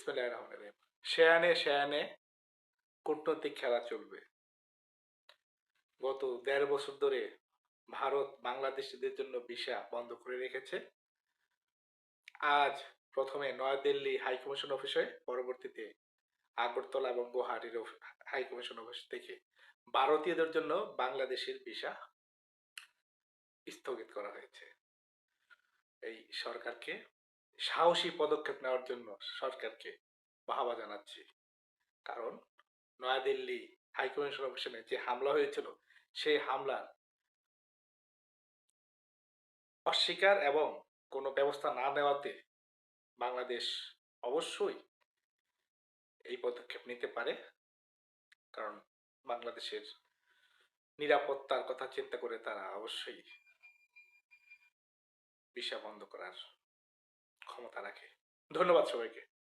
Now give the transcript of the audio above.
বিসমিল্লাহির রহমানির রহিম। সেয়ানে সেয়ানে কূটনৈতিক খেলা চলবে। গত ১.৫ বছর ধরে ভারত বাংলাদেশিদের জন্য ভিসা বন্ধ করে রেখেছে। আজ প্রথমে নয়াদিল্লি হাইকমিশন অফিসে, পরবর্তীতে আগরতলা এবং গুয়াহাটির হাইকমিশন অফিস থেকে ভারতীয়দের জন্য বাংলাদেশের ভিসা স্থগিত করা হয়েছে। এই সরকারকে, সাহসী পদক্ষেপ নেওয়ার জন্য সরকারকে বাহবা জানাচ্ছি। কারণ নয়াদিল্লি হাইকমিশন অফিসে যে হামলা হয়েছিল, সেই হামলার অস্বীকার এবং কোনো ব্যবস্থা না নেওয়াতে বাংলাদেশ অবশ্যই এই পদক্ষেপ নিতে পারে। কারণ বাংলাদেশের নিরাপত্তার কথা চিন্তা করে তারা অবশ্যই ভিসা বন্ধ করার ক্ষমতা রাখে। ধন্যবাদ সবাইকে।